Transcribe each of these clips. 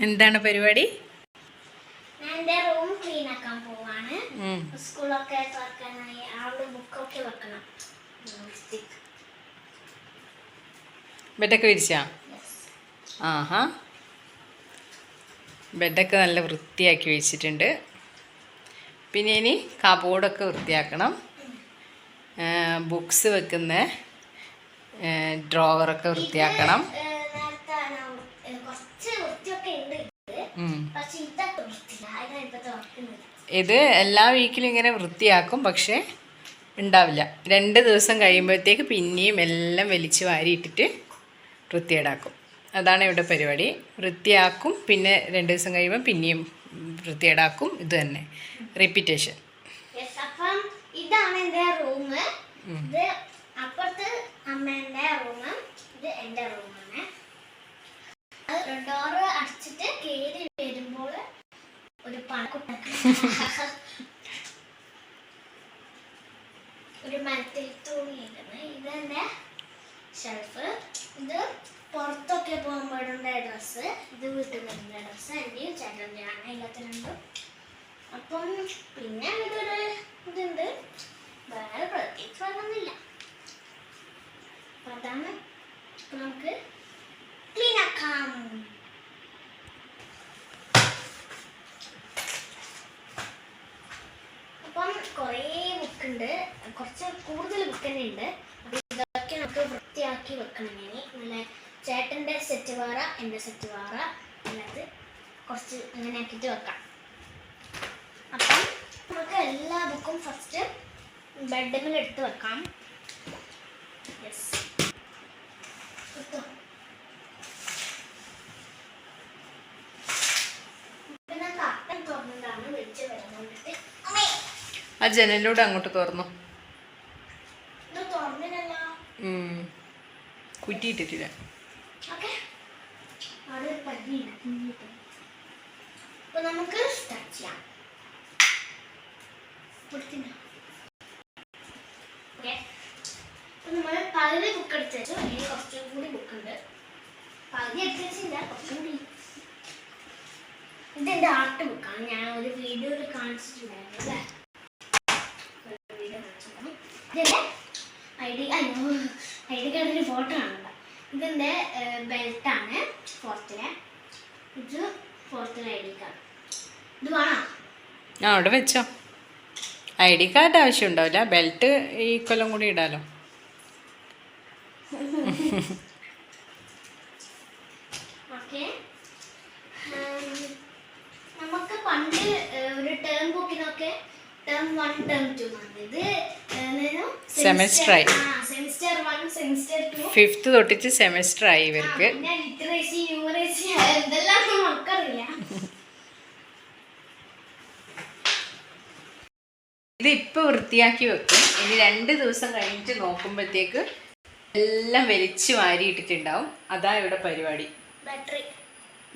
എന്താണ് പരിപാടി? ഞാൻ റൂം ക്ലീൻ ആക്കാൻ പോവാണ്. സ്കൂളൊക്കെ തുറക്കാനായി അവിടെ ബുക്കൊക്കെ വെക്കണം. ബെഡൊക്കെ വിരിച്ചാ? ആഹാ, ബെഡൊക്കെ നല്ല വൃത്തിയാക്കി വെച്ചിട്ടുണ്ട്. പിന്നെ ഇനി കബോർഡൊക്കെ വൃത്തിയാക്കണം. ബുക്സ് വെക്കുന്ന ഡ്രോവറൊക്കെ വൃത്തിയാക്കണം. ഇത് എല്ലാ വീക്കിലും ഇങ്ങനെ വൃത്തിയാക്കും, പക്ഷേ ഉണ്ടാവില്ല. 2 ദിവസം കഴിയുമ്പോഴത്തേക്ക് പിന്നെയും എല്ലാം വലിച്ചു വാരിയിട്ടിട്ട് വൃത്തിയേടാക്കും. അതാണ് ഇവിടെ പരിപാടി. വൃത്തിയാക്കും, പിന്നെ 2 ദിവസം കഴിയുമ്പോൾ പിന്നെയും വൃത്തിയേടാക്കും. ഇത് തന്നെ റിപ്പീറ്റേഷൻ. ഇതാണ് എൻ്റെ റൂം. ഇത് അപ്പുറത്ത് അമ്മേൻ്റെ റൂം, ഇത് എൻ്റെ റൂമാണ്. ഡോറ് അടച്ചിട്ട് കയറി വരുമ്പോൾ ഒരു ഒരു മരത്തിൽ തൂങ്ങിയിരുന്നു. ഇത് എൻ്റെ ഷെൽഫ്. ഇത് പുറത്തൊക്കെ പോകുമ്പോഴുണ്ട ഡ്രസ്സ്, ഇത് വീട്ടിൽ വരുന്ന ഡ്രസ്സ് എൻ്റെയും ചേട്ടൻ്റെയാണ്, എല്ലാത്തിനുണ്ട്. അപ്പം പിന്നെ ഇതൊരു ഇതുണ്ട്, വേറെ പ്രത്യേകിച്ച് വരുന്നില്ല. അപ്പം അതാണ്. നമുക്ക് ക്ലീൻ ആക്കാം. അപ്പം കുറേ ബുക്കുണ്ട്, കുറച്ച് കൂടുതൽ ബുക്ക് തന്നെ ഉണ്ട്. അപ്പം ഇതൊക്കെ നമുക്ക് വൃത്തിയാക്കി വെക്കണം. ഇനി നല്ല ചേട്ടൻ്റെ സെറ്റ് വേറെ, എൻ്റെ സെറ്റ് വേറെ, അല്ലാതെ കുറച്ച് അങ്ങനെ ആക്കിയിട്ട് വെക്കാം. അപ്പം നമുക്ക് എല്ലാ ബുക്കും ഫസ്റ്റ് ബെഡിൽ എടുത്ത് വെക്കാം. യെസ്, പിന്നെ കർട്ടൻ തുറന്നിട്ടാണ് വെച്ച് വരുന്നത്. ആ ജനലിലൂടെ അങ്ങോട്ട് തുറന്നു. കുറ്റിയിട്ടിട്ടില്ല. നമുക്ക് സ്റ്റാർട്ട് ചെയ്യാം. നമ്മൾ പകുതി ബുക്ക് എടുത്ത് വെച്ചു. ഇനി കുറച്ചും കൂടി ബുക്കുണ്ട്. പകുതി എടുത്ത് വെച്ചില്ല, കുറച്ചും കൂടി. ഇതെൻ്റെ ആർട്ട് ബുക്കാണ്. ഞാൻ ഒരു വീഡിയോയിൽ കാണിച്ചിട്ടുണ്ടായിരുന്നു അല്ലേ? ഇതിൻ്റെ ഐ ഡി കാർഡിൻ്റെ ഫോട്ടോ കാണണ്ട. ഇതിൻ്റെ ബെൽറ്റാണ്, 4th. ഇത് 4th ID കാർഡ്. ഇത് വേണം. അവിടെ വെച്ചോ. ID കാർഡ് ആവശ്യം ഉണ്ടാവില്ല, ബെൽറ്റ് ഈ കൊല്ലം കൂടി ഇടാലോ. ഓക്കെ, നമുക്ക് പണ്ട് ഒരു ടേം ബുക്കിനൊക്കെ ടേം 1 ടേം 2 ഇത് സെമസ്റ്റർ ആയി. സെമസ്റ്റർ 1 സെമസ്റ്റർ 2 5th തൊട്ടിട്ട് സെമസ്റ്റർ ആയി ഇവർക്ക്. ലിറ്ററേച്ചി, ന്യൂമറേച്ചി എന്തെല്ലാം നമുക്കറിയാം. ഇത് ഇപ്പോൾ വൃത്തിയാക്കി വെക്കും. ഇനി 2 ദിവസം കഴിഞ്ഞിട്ട് നോക്കുമ്പോഴത്തേക്ക് എല്ലാം വലിച്ചു വാരിയിട്ടിട്ടുണ്ടാവും. അതാ ഇവിടെ പരിപാടി.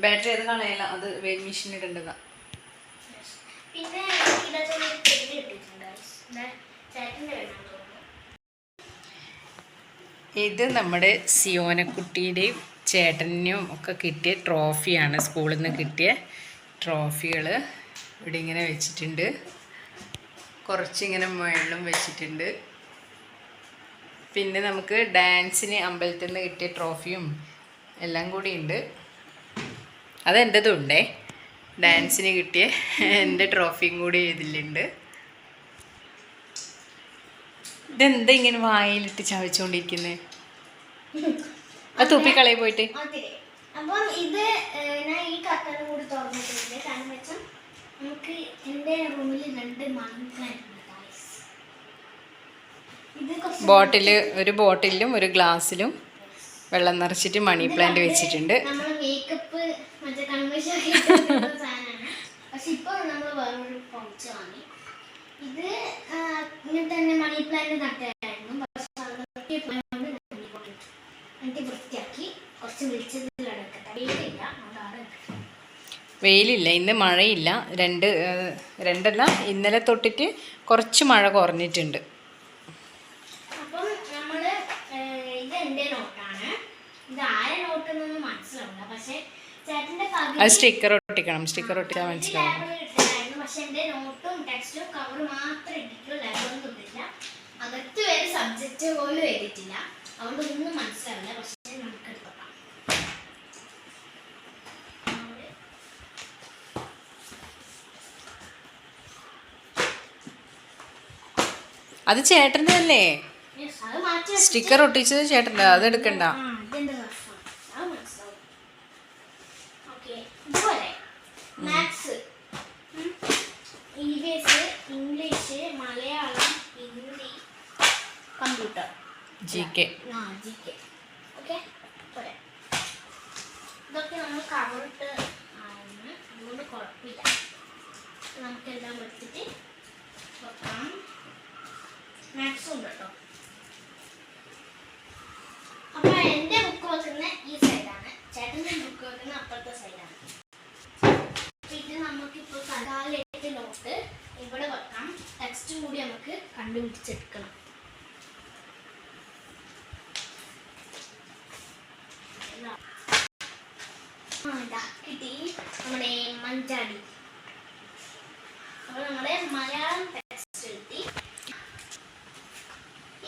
ബാറ്ററി അത് കളയല്ല, അത് വെയിറ്റ് മെഷീൻ ഇടേണ്ടതാ. ഇത് നമ്മുടെ സിയോനക്കുട്ടിയുടെയും ചേട്ടനും ഒക്കെ കിട്ടിയ ട്രോഫിയാണ്. സ്കൂളിൽ നിന്ന് കിട്ടിയ ട്രോഫികൾ ഇവിടെ ഇങ്ങനെ വെച്ചിട്ടുണ്ട്. കുറച്ചിങ്ങനെ മുകളിലും വെച്ചിട്ടുണ്ട്. പിന്നെ നമുക്ക് ഡാൻസിന് അമ്പലത്തിൽ നിന്ന് കിട്ടിയ ട്രോഫിയും എല്ലാം കൂടി ഉണ്ട്. അതെൻ്റെതും ഉണ്ടേ. ഡാൻസിന് കിട്ടിയ എൻ്റെ ട്രോഫിയും കൂടി ഇതിലുണ്ട്. ഇതെന്താ ഇങ്ങനെ വായിലിട്ട് ചവച്ചുകൊണ്ടിരിക്കുന്നത്? അത് തുപ്പിക്കളയിൽ പോയിട്ട്. അപ്പം ഇത് ഞാൻ ഈ കർട്ടനും കൂടി തുറന്നിട്ടുണ്ട്. കാരണം വെച്ചാൽ നമുക്ക് എൻ്റെ റൂമിൽ 2 മണി പ്ലാന്റ് ഉണ്ട്. ഒരു ബോട്ടിലും ഒരു ഗ്ലാസ്സിലും വെള്ളം നിറച്ചിട്ട് മണി പ്ലാന്റ് വെച്ചിട്ടുണ്ട്. പക്ഷെ ഇപ്പൊ നമ്മൾ വേറൊരു പൗച്ച് വാങ്ങി. ഇത് ഇങ്ങനെ തന്നെ മണി പ്ലാന്റ് നട്ടായിരുന്നു. എന്നിട്ട് വൃത്തിയാക്കി കുറച്ച് വെളിച്ചത്തിലടക്കട്ടെ. വെയിലില്ല, ഇന്ന് മഴയില്ല. രണ്ടല്ല, ഇന്നലെ തൊട്ടിട്ട് കുറച്ച് മഴ കുറഞ്ഞിട്ടുണ്ട്. അപ്പം നമ്മൾ ഇത് എൻ്റെ നോട്ടാണ്. ഇത് ആരെ നോട്ടെന്നൊന്നും മനസ്സിലാവില്ല, പക്ഷെ ചേട്ടന്റെ അത് സ്റ്റിക്കർ ഒട്ടിക്കണം. സ്റ്റിക്കർ ഒട്ടിച്ചാൽ മനസ്സിലാവും. ലേബിൾ ഇട്ടിട്ടായിരുന്നു, പക്ഷെ എന്റെ നോട്ടും ടെക്സ്റ്റും കവർ മാത്രം ഇട്ടിട്ടുള്ളൂ, ലേബിളൊന്നും ഇട്ടില്ല. അകത്ത് വരെ സബ്ജക്റ്റ് പോലും എഴുതിയിട്ടില്ല, അതുകൊണ്ട് ഒന്നും മനസ്സിലാവില്ല. പക്ഷെ നമുക്ക് എടുക്കാം. അത് ചേട്ടൻ്റെ അല്ലേ? അത് മാറ്റി സ്റ്റിക്കർ ഒട്ടിച്ചത് ചേട്ടൻ്റെ, അത് എടുക്കണ്ട. ഇതെന്റെ വർഷം അത് മനസ്സിലാവും. ഓക്കെ, ഇതുപോലെ maths, EVS, English, Malayalam, Hindi, computer, GK. GK. Okay, പോരെ. ഇതൊക്കെ നമ്മൾ കവറിട്ട് ആണ്, അതുകൊണ്ട് കുഴപ്പമില്ല. നമുക്കെല്ലാം എടുത്തിട്ട് വെക്കാം. മാത്സും ഉണ്ട് കേട്ടോ. അപ്പൊ എന്റെ ബുക്ക് വെക്കുന്ന ഈ സൈഡാണ്, ചേട്ടന്റെ ബുക്ക് വെക്കുന്ന അപ്പുറത്തെ സൈഡാണ്. ഇത് നമുക്കിപ്പോ കഥാലെട്ട് നോട്ട് ഇവിടെ വെക്കാം. ടെക്സ്റ്റും കൂടി നമുക്ക് കണ്ടുപിടിച്ചെടുക്കണം. കിട്ടി നമ്മുടെ മഞ്ചാടി. അപ്പൊ നമ്മുടെ മലയാളം ടെക്സ്റ്റ് എഴുതി.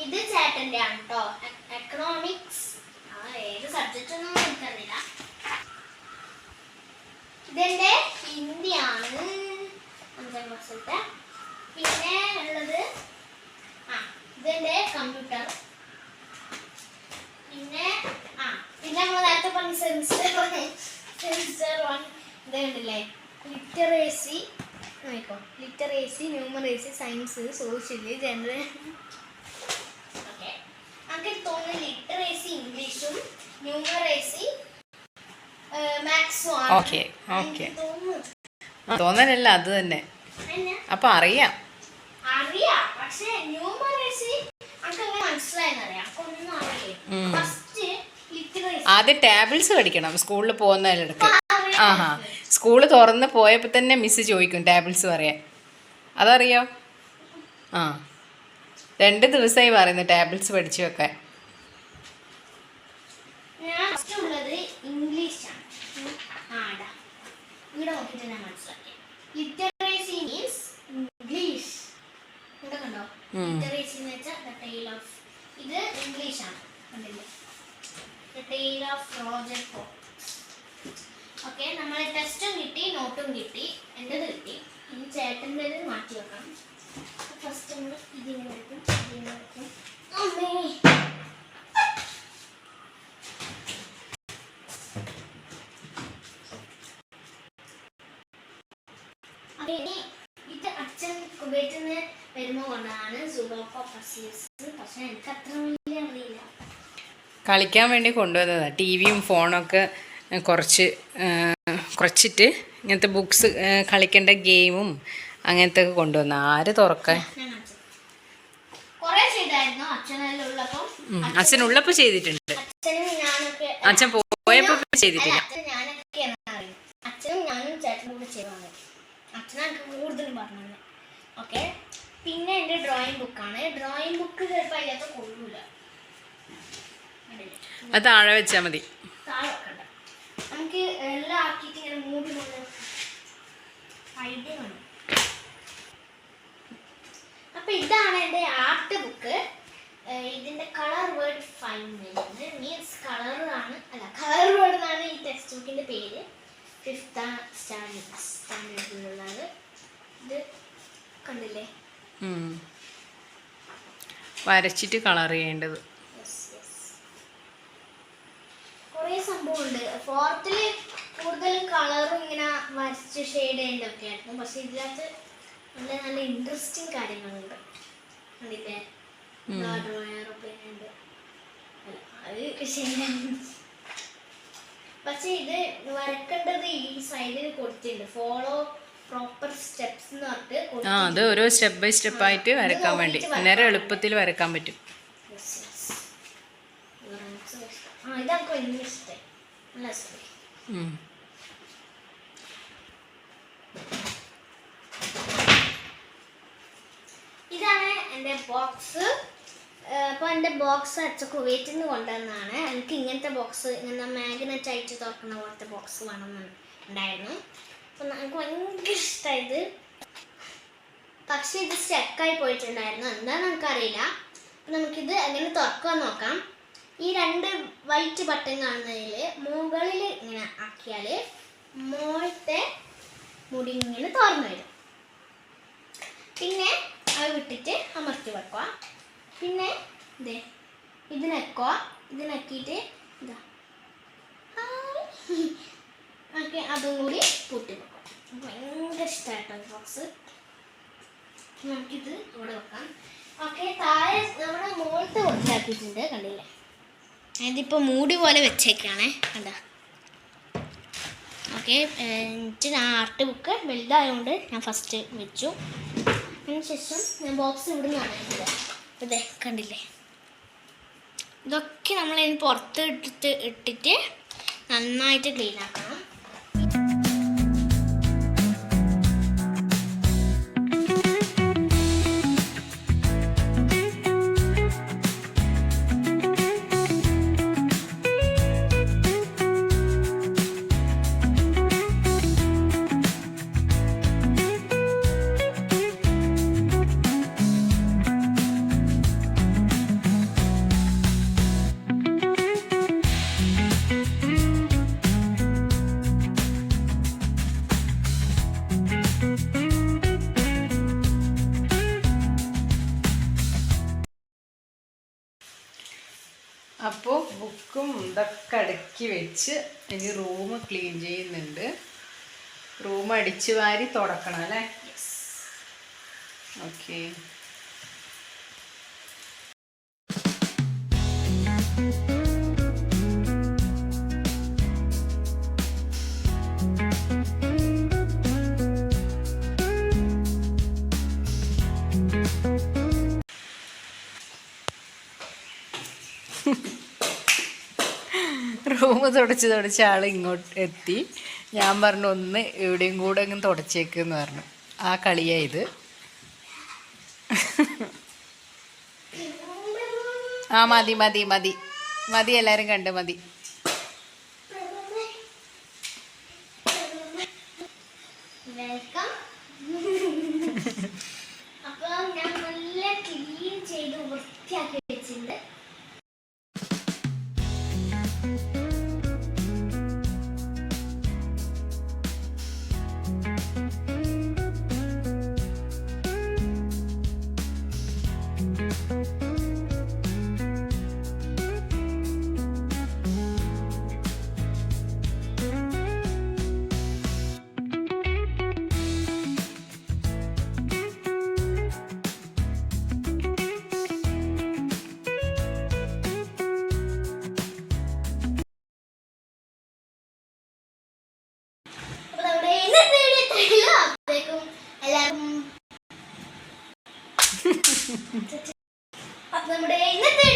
ഇത് ചേട്ടന്റെ ആണ് കേട്ടോ, എക്കണോമിക്സ്. ഏത് സബ്ജക്റ്റ് ഒന്നും എനിക്കറിയില്ല. ഇതെന്റെ ഹിന്ദിയാണ്, 5ാം ക്ലാസ്സിലത്തെ. പിന്നെ ഉള്ളത് ഇതെന്റെ കമ്പ്യൂട്ടർ. പിന്നെ പിന്നെ നമ്മൾ നേരത്തെ പറഞ്ഞ സെമിസ്റ്റർ 1 ഇത് കണ്ടില്ലേ, ലിറ്ററേസി, ന്യൂമറേസി, സയൻസ്, സോഷ്യൽ, ജനറൽ. എനിക്ക് തോന്നുന്നു ലിറ്ററേസി ഇംഗ്ലീഷും ന്യൂമറേസി മാത്സും ആണ്. ഓക്കെ തോന്നലല്ല, അത് തന്നെ. അപ്പൊ അറിയാം, പക്ഷെ ന്യൂമറേസി എനിക്ക് മനസ്സിലായെന്നറിയാം, ഒന്നും അറിയില്ല. ഫസ്റ്റ് ലിറ്ററേസി ആദ്യം ടേബിൾസ് പഠിക്കണം സ്കൂളിൽ പോകുന്നതിലെടുക്ക്. സ്കൂള് തുറന്ന് പോയപ്പോൾ തന്നെ മിസ് ചോദിക്കും ടേബിൾസ് പറയാൻ. അതറിയോ? 2 ദിവസമായി പറയുന്നു ടേബിൾസ് പഠിച്ചു വെക്കാൻ. ഇംഗ്ലീഷാണ്. ഇവിടെ നോക്കിയിട്ട് ഞാൻ മനസ്സിലാക്കി. Literacy means English. ഇവിടെ കണ്ടോ, ലിറ്ററേസി എന്ന് വെച്ചാൽ ദ ടെയിൽ ഓഫ്, ഇത് ഇംഗ്ലീഷാണ്. കണ്ടില്ലേ, the tale of Roger Fox. Okay, നമ്മളെ ടെസ്റ്റും കിട്ടി, നോട്ടും കിട്ടി, എൻ്റെത് കിട്ടി. ഇനി ചേട്ടൻ്റെ മാറ്റി വെക്കണം. ഫസ്റ്റ് നമ്മൾ ഇതിങ്ങനെ വെക്കും. അമ്മേ, ഇത് അച്ഛൻ കുവൈറ്റിൽ നിന്ന് വരുമ്പോൾ കൊണ്ടാണ് സുഡോക്കോ പസിൽസ്. പക്ഷെ എനിക്ക് അത്ര വലിയ അറിയില്ല. കളിക്കാൻ വേണ്ടി കൊണ്ടുവന്നതാണ്. ടിവിയും ഫോണൊക്കെ കുറച്ചിട്ട് ഇങ്ങനത്തെ ബുക്സ്, കളിക്കേണ്ട ഗെയിമും അങ്ങനത്തെ ഒക്കെ കൊണ്ടുവന്ന. ആര് തുറക്കാൻ? അച്ഛനുള്ളപ്പോൾ ചെയ്തിട്ടുണ്ട്, അച്ഛൻ പോയപ്പോൾ ചെയ്തിട്ടില്ല. അച്ഛനും ഞാനും ചേട്ടനും കൂടെ ചെയ്താണ്. അച്ഛനക്ക് കൂടുതലും പറഞ്ഞത്. ഓക്കെ, പിന്നെ എൻ്റെ ഡ്രോയിങ് ബുക്കാണ്. ഡ്രോയിങ് ബുക്ക് ചിലപ്പോൾ അതിനകത്ത് കൊള്ളൂല, അത് താഴെ വെച്ചാൽ മതി. താഴെ വെക്കണ്ട, നമുക്ക് എല്ലാം ആക്കിയിട്ട് ഇങ്ങനെ മൂടി കൊണ്ട് ഐഡിയ വേണം. അപ്പൊ ഇതാണ് എൻ്റെ ആർട്ട് ബുക്ക്. ഇതിന്റെ കളർ വേർഡ് ഫൈൻ മീൻസ് കളറാണ്, അല്ല കളർ വേർഡ് എന്നാണ് ഈ ടെക്സ്റ്റ് ബുക്കിന്റെ പേര്. 5th സ്റ്റാൻഡേർഡിലുള്ളത്. ഇത് കണ്ടില്ലേ, വരച്ചിട്ട് കളർ ചെയ്യേണ്ടത്. കുറേ സംഭവമുണ്ട്. 4th കൂടുതലും കളറും ഇങ്ങനെ വരച്ച് ഷെയ്ഡ് ചെയ്യേണ്ടതൊക്കെ ആയിരുന്നു. പക്ഷെ ഇതിനകത്ത് നല്ല നല്ല ഇൻട്രസ്റ്റിംഗ് കാര്യങ്ങളുണ്ട്. കണ്ടില്ലേ, എയറോപ്ലെയിൻ ഉണ്ട്, അത് ശരിയാണ്. പക്ഷെ ഇത് വരക്കേണ്ടത് ഈ സൈഡിൽ കൊടുത്തിട്ടുണ്ട്, ഫോളോ പ്രോപ്പർ സ്റ്റെപ്സ് എന്ന് പറഞ്ഞിട്ട്. അത് ഓരോ സ്റ്റെപ്പ് ബൈ സ്റ്റെപ്പ് ആയിട്ട് വരക്കാൻ വേണ്ടി, അന്നേരം എളുപ്പത്തിൽ വരക്കാൻ പറ്റും. ഇതൊക്കെ വലിയ ഇഷ്ടമായി, നല്ല ഇഷ്ടമായി. ഇതാണ് എൻ്റെ ബോക്സ്. അപ്പോൾ അപ്പോൾ എൻ്റെ ബോക്സ് അച്ഛ കുവൈറ്റിൽ നിന്ന് കൊണ്ടുവന്നതാണ്. എനിക്ക് ഇങ്ങനത്തെ ബോക്സ്, ഇങ്ങനെ മാഗ്നറ്റ് ആയിട്ട് തുറക്കുന്ന പോലത്തെ ബോക്സ് വേണമെന്ന് ഉണ്ടായിരുന്നു. അപ്പം എനിക്ക് ഭയങ്കര ഇഷ്ടമായത്. പക്ഷേ ഇത് സ്റ്റക്കായി പോയിട്ടുണ്ടായിരുന്നു, എന്താണെന്ന് നമുക്കറിയില്ല. അപ്പം നമുക്കിത് എങ്ങനെ തുറക്കാൻ നോക്കാം. ഈ 2 വൈറ്റ് ബട്ടൺ കാണുന്നതിൽ മുകളിൽ ഇങ്ങനെ ആക്കിയാൽ മുകളിലത്തെ മുടി ഇങ്ങനെ തുറന്നു വരും. പിന്നെ അത് വിട്ടിട്ട് അമർത്തി വെക്കുക. പിന്നെ ഇതേ ഇത് നെക്കുക. ഇത് നെക്കിയിട്ട് ഇതാ ഓക്കെ അതും കൂടി പൂട്ടി വെക്കുക. ഭയങ്കര ഇഷ്ടമായിട്ടോ ഈ ബോക്സ്. നമുക്കിത് ഇവിടെ വെക്കാം. ഓക്കെ, താഴെ നമ്മുടെ മുകളിലത്തെ വൃത്തിയാക്കിയിട്ടുണ്ട്, കണ്ടില്ലേ? ഇതിപ്പോൾ മൂടി പോലെ വെച്ചേക്കാണേ, കണ്ട. ഓക്കെ, എന്നിട്ട് ഞാൻ ആർട്ട് ബുക്ക് വലുതായതുകൊണ്ട് ഞാൻ ഫസ്റ്റ് വെച്ചു. അതിനുശേഷം ഞാൻ ബോക്സ് ഇവിടെ നിന്ന് വാങ്ങിയിട്ടില്ല. ഇതേ കണ്ടില്ലേ, ഇതൊക്കെ നമ്മളതിന് പുറത്ത് ഇട്ടിട്ട് നന്നായിട്ട് ക്ലീൻ ആക്കണം. അപ്പോൾ ബുക്കും ഇതൊക്കെ അടുക്കി വെച്ച് ഇനി റൂം ക്ലീൻ ചെയ്യുന്നുണ്ട്. റൂം അടിച്ചു വാരി തുടക്കണം അല്ലേ? ഓക്കെ. റൂം തുടച്ച് ആൾ ഇങ്ങോട്ട് എത്തി. ഞാൻ പറഞ്ഞു ഒന്ന് എവിടെയും കൂടെ അങ്ങ് തുടച്ചേക്കെന്ന് പറഞ്ഞു. ആ കളിയായത്. ആ മതി മതി മതി മതി, എല്ലാവരും കണ്ട് മതി. വെൽക്കം. അപ്പോൾ ഞാൻ നല്ല ക്ലീൻ ചെയ്ത് വൃത്തിയാക്കി വെച്ചിട്ടുണ്ട്. നമ്മുടെ ഇന്നത്തെ